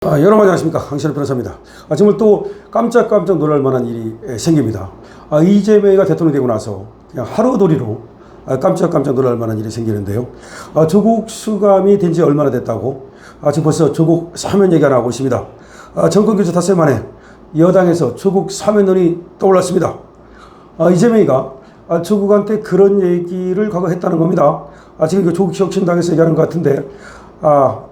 여러분 안녕하십니까, 강신의 변호사입니다. 정말 또 깜짝 놀랄 만한 일이 생깁니다. 이재명이가 대통령이 되고 나서 그냥 하루도리로 깜짝 놀랄 만한 일이 생기는데요. 조국 수감이 된 지 얼마나 됐다고 지금 벌써 조국 사면 얘기가 나오고 있습니다. 정권교체 닷새 만에 여당에서 조국 사면론이 떠올랐습니다. 이재명이가 조국한테 그런 얘기를 과거 했다는 겁니다. 지금 조국 혁신당에서 얘기하는 것 같은데,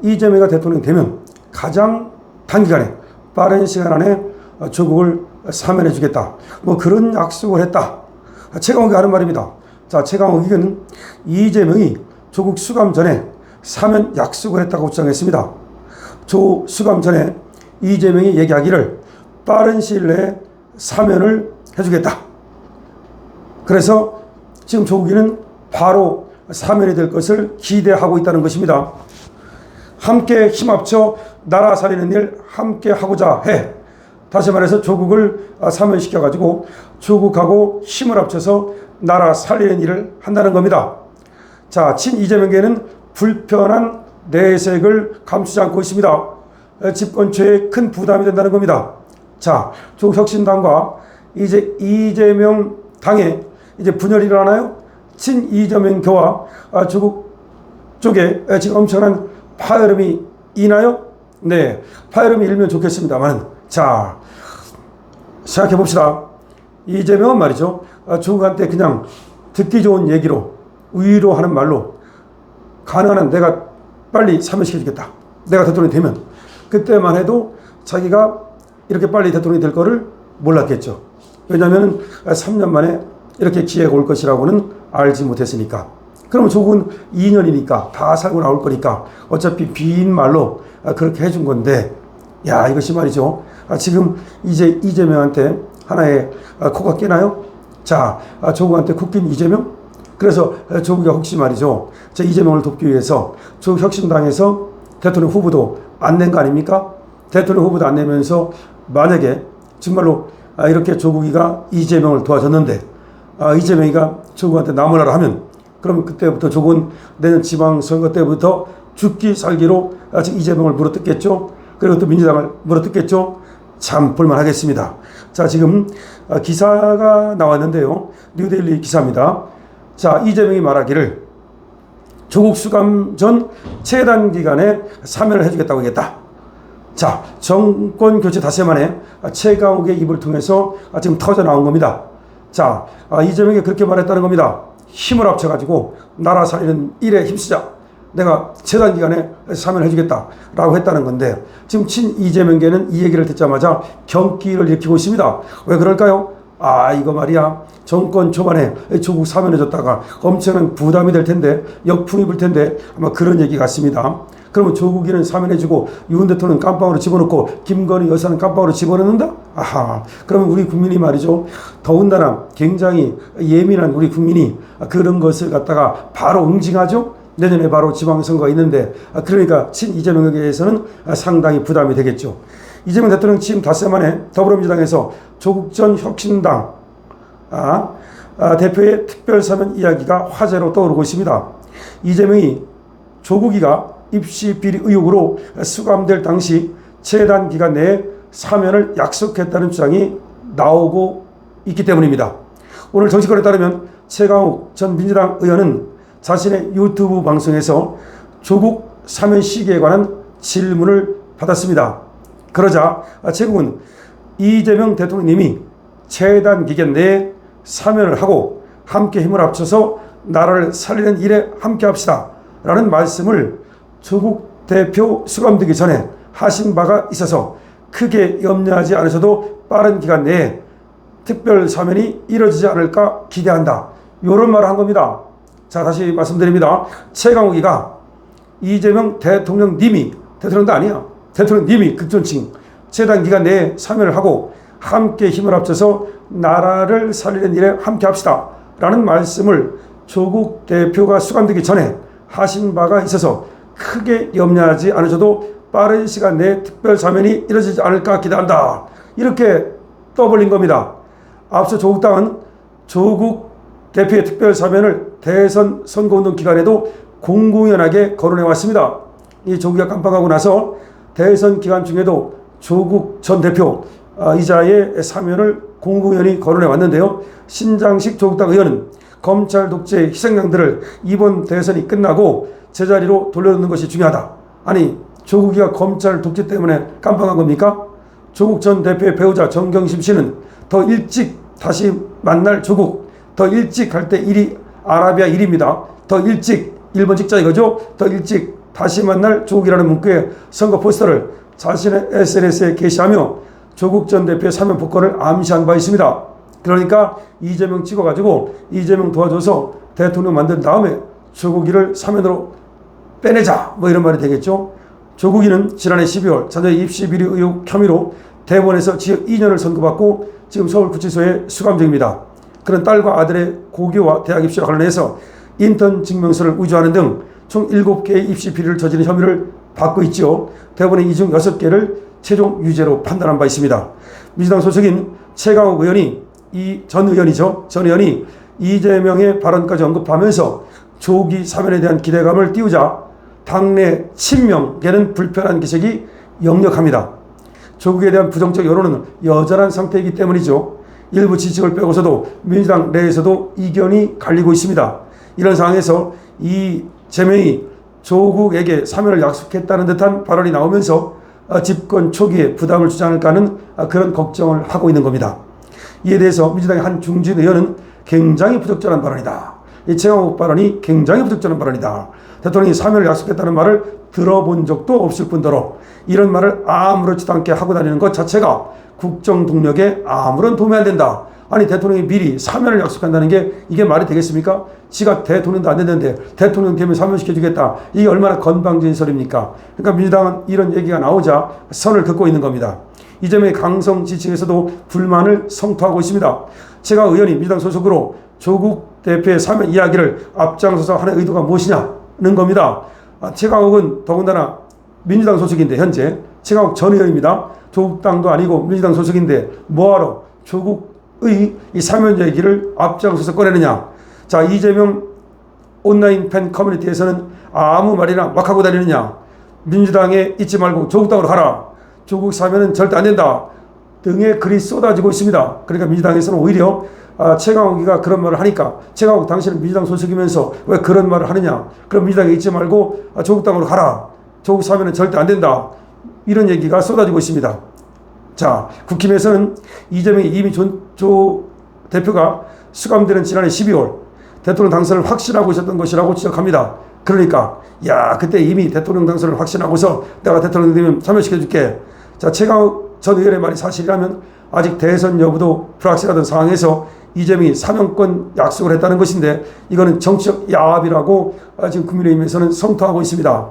이재명이가 대통령이 되면 가장 단기간에 빠른 시간 안에 조국을 사면해 주겠다, 뭐 그런 약속을 했다. 최강욱이 하는 말입니다. 자, 최강욱은 이재명이 조국 수감 전에 사면 약속을 했다고 주장했습니다. 수감 전에 이재명이 얘기하기를 빠른 시일 내에 사면을 해주겠다. 그래서 지금 조국이는 바로 사면이 될 것을 기대하고 있다는 것입니다. 함께 힘합쳐 나라 살리는 일 함께 하고자 해. 다시 말해서 조국을 사면시켜가지고 조국하고 힘을 합쳐서 나라 살리는 일을 한다는 겁니다. 자, 친 이재명계는 불편한 내색을 감추지 않고 있습니다. 집권처에 큰 부담이 된다는 겁니다. 자, 조국 혁신당과 이제 이재명 당에 이제 분열이 일어나나요? 친 이재명교와 조국 쪽에 지금 엄청난 파열음이 일나요? 네, 파열음이 일면 좋겠습니다만, 자, 생각해 봅시다. 이재명은 말이죠, 조국한테 그냥 듣기 좋은 얘기로, 위로하는 말로 가능한 한 내가 빨리 사면시켜 주겠다, 내가 대통령이 되면. 그때만 해도 자기가 이렇게 빨리 대통령이 될 거를 몰랐겠죠. 왜냐하면 3년 만에 이렇게 기회가 올 것이라고는 알지 못했으니까. 그러면 조국은 2년이니까 다 살고 나올 거니까 어차피 빈 말로 그렇게 해준 건데, 야, 이것이 말이죠, 지금 이제 이재명한테 하나의 코가 깨나요? 자, 조국한테 코 낀 이재명? 그래서 조국이 혹시 말이죠, 저 이재명을 돕기 위해서 조국 혁신당에서 대통령 후보도 안 낸 거 아닙니까? 대통령 후보도 안 내면서 만약에 정말로 이렇게 조국이가 이재명을 도와줬는데 이재명이가 조국한테 나무라라 하면, 그럼 그때부터 조국은 내년 지방선거 때부터 죽기 살기로 지금 이재명을 물어뜯겠죠. 그리고 또 민주당을 물어뜯겠죠. 참 볼만하겠습니다. 자, 지금 기사가 나왔는데요. 뉴데일리 기사입니다. 자, 이재명이 말하기를 조국 수감 전 최단 기간에 사면을 해주겠다고 하겠다. 자, 정권 교체 닷새 만에 최강욱의 입을 통해서 지금 터져 나온 겁니다. 자, 이재명이 그렇게 말했다는 겁니다. 힘을 합쳐가지고 나라 살리는 일에 힘쓰자. 내가 최단 기간에 사면을 해주겠다 라고 했다는 건데, 지금 친 이재명계는 이 얘기를 듣자마자 경기를 일으키고 있습니다. 왜 그럴까요? 이거 말이야, 정권 초반에 조국 사면해줬다가 엄청난 부담이 될 텐데, 역풍이 불 텐데, 아마 그런 얘기 같습니다. 그러면 조국이는 사면해주고 윤 대통령은 깜빵으로 집어넣고 김건희 여사는 깜빵으로 집어넣는다? 그러면 우리 국민이 말이죠, 더군다나 굉장히 예민한 우리 국민이 그런 것을 갖다가 바로 응징하죠. 내년에 바로 지방선거가 있는데, 그러니까 친 이재명에게서는 상당히 부담이 되겠죠. 이재명 대통령 취임 닷새 만에 더불어민주당에서 조국 전 혁신당 대표의 특별사면 이야기가 화제로 떠오르고 있습니다. 이재명이 조국이가 입시 비리 의혹으로 수감될 당시 최단 기간 내에 사면을 약속했다는 주장이 나오고 있기 때문입니다. 오늘 정치권에 따르면 최강욱 전 민주당 의원은 자신의 유튜브 방송에서 조국 사면 시기에 관한 질문을 받았습니다. 그러자 최국은 이재명 대통령님이 최단 기간 내에 사면을 하고 함께 힘을 합쳐서 나라를 살리는 일에 함께 합시다 라는 말씀을 조국 대표 수감되기 전에 하신 바가 있어서 크게 염려하지 않으셔도 빠른 기간 내에 특별 사면이 이루어지지 않을까 기대한다, 이런 말을 한 겁니다. 자, 다시 말씀드립니다. 최강욱이가 이재명 대통령님이, 대통령도 아니야, 대통령님이 극존칭 최단 기간 내에 사면을 하고 함께 힘을 합쳐서 나라를 살리는 일에 함께 합시다 라는 말씀을 조국 대표가 수감되기 전에 하신 바가 있어서 크게 염려하지 않으셔도 빠른 시간 내에 특별 사면이 이루어지지 않을까 기대한다, 이렇게 떠벌린 겁니다. 앞서 조국당은 조국 대표의 특별 사면을 대선 선거운동 기간에도 공공연하게 거론해 왔습니다. 이 조국이 깜빡하고 나서 대선 기간 중에도 조국 전 대표 이자의 사면을 공공연히 거론해 왔는데요. 신장식 조국당 의원은 검찰 독재의 희생양들을 이번 대선이 끝나고 제자리로 돌려놓는 것이 중요하다. 아니, 조국이가 검찰 독재 때문에 깜빵한 겁니까? 조국 전 대표의 배우자 정경심 씨는 더 일찍 다시 만날 조국, 더 일찍 갈 때 일이 아라비아 일입니다. 더 일찍 일본 직자 이거죠. 더 일찍 다시 만날 조국이라는 문구의 선거 포스터를 자신의 SNS에 게시하며 조국 전 대표의 사면 복권을 암시한 바 있습니다. 그러니까 이재명 찍어가지고 이재명 도와줘서 대통령 만든 다음에 조국이를 사면으로 빼내자, 뭐 이런 말이 되겠죠. 조국이는 지난해 12월 자녀의 입시 비리 의혹 혐의로 대법원에서 징역 2년을 선고받고 지금 서울구치소에 수감 중입니다. 그런 딸과 아들의 고교와 대학 입시와 관련해서 인턴 증명서를 위조하는 등 총 7개의 입시 비리를 저지른 혐의를 받고 있지요. 대법원이 이 중 6개를 최종 유죄로 판단한 바 있습니다. 민주당 소속인 최강욱 의원이 전 의원이 이재명의 발언까지 언급하면서 조기 사면에 대한 기대감을 띄우자 당내 친명계는 불편한 기색이 역력합니다. 조국에 대한 부정적 여론은 여전한 상태이기 때문이죠. 일부 지식을 빼고서도 민주당 내에서도 이견이 갈리고 있습니다. 이런 상황에서 이재명이 조국에게 사면을 약속했다는 듯한 발언이 나오면서 집권 초기에 부담을 주지 않을까 하는 그런 걱정을 하고 있는 겁니다. 이에 대해서 민주당의 한 중진 의원은 굉장히 부적절한 발언이다. 이 최강욱 발언이 굉장히 부적절한 발언이다. 대통령이 사면을 약속했다는 말을 들어본 적도 없을 뿐더러 이런 말을 아무렇지도 않게 하고 다니는 것 자체가 국정 동력에 아무런 도움이 안 된다. 아니, 대통령이 미리 사면을 약속한다는 게 이게 말이 되겠습니까? 지가 대통령도 안 됐는데 대통령 되면 사면시켜주겠다. 이게 얼마나 건방진설입니까? 그러니까 민주당은 이런 얘기가 나오자 선을 긋고 있는 겁니다. 이재명의 강성 지층에서도 불만을 성토하고 있습니다. 최강욱 의원이 민주당 소속으로 조국 대표의 사면 이야기를 앞장서서 하는 의도가 무엇이냐는 겁니다. 최강욱은 더군다나 민주당 소속인데 현재 최강욱 전 의원입니다. 조국당도 아니고 민주당 소속인데 뭐하러 조국의 이 사면 얘기를 앞장서서 꺼내느냐. 자, 이재명 온라인 팬 커뮤니티에서는 아무 말이나 막 하고 다니느냐. 민주당에 있지 말고 조국당으로 가라. 조국 사면은 절대 안 된다. 등의 글이 쏟아지고 있습니다. 그러니까 민주당에서는 오히려 최강욱이가 그런 말을 하니까 최강욱 당신은 민주당 소속이면서 왜 그런 말을 하느냐. 그럼 민주당에 있지 말고 조국당으로 가라. 조국 사면은 절대 안 된다. 이런 얘기가 쏟아지고 있습니다. 자, 국힘에서는 이재명이 이미 조 대표가 수감되는 지난해 12월 대통령 당선을 확신하고 있었던 것이라고 지적합니다. 그러니까 그때 이미 대통령 당선을 확신하고서 내가 대통령 되면 사면시켜줄게. 자, 최강욱 전 의원의 말이 사실이라면 아직 대선 여부도 불확실하던 상황에서 이재명이 사면권 약속을 했다는 것인데 이거는 정치적 야합이라고 지금 국민의힘에서는 성토하고 있습니다.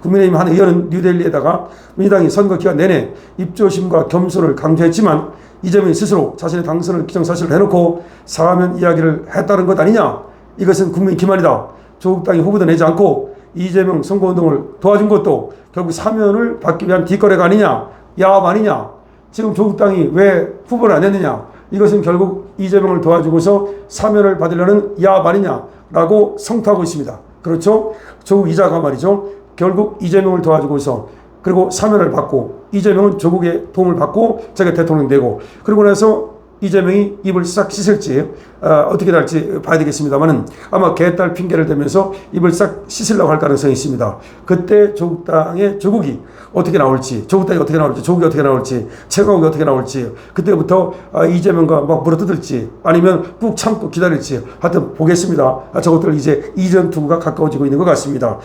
국민의힘 한 의원은 뉴델리에다가 민주당이 선거 기간 내내 입조심과 겸손을 강조했지만 이재명이 스스로 자신의 당선을 기정사실을 해놓고 사면 이야기를 했다는 것 아니냐. 이것은 국민 기만이다. 조국당이 후보도 내지 않고 이재명 선거운동을 도와준 것도 결국 사면을 받기 위한 뒷거래가 아니냐. 야합 아니냐. 지금 조국당이 왜 후보를 안 냈느냐. 이것은 결국 이재명을 도와주고서 사면을 받으려는 야합 아니냐라고 성토하고 있습니다. 그렇죠? 조국 이자가 말이죠. 결국 이재명을 도와주고서 그리고 사면을 받고 이재명은 조국의 도움을 받고 자기가 대통령 되고 그러고 나서 이재명이 입을 싹 씻을지 어떻게 될지 봐야 되겠습니다만은 아마 개딸 핑계를 대면서 입을 싹 씻으려고 할 가능성이 있습니다. 그때 조국당의 조국이 어떻게 나올지, 조국당이 어떻게 나올지, 조국이 어떻게 나올지, 최강욱이 어떻게 나올지, 그때부터 이재명과 막 물어뜯을지 아니면 꾹 참고 기다릴지 하여튼 보겠습니다. 저것들 이제 이전 투구가 가까워지고 있는 것 같습니다.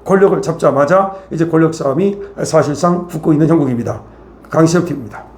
권력을 잡자마자 이제 권력 싸움이 사실상 붙고 있는 형국입니다. 강시혁 TV입니다.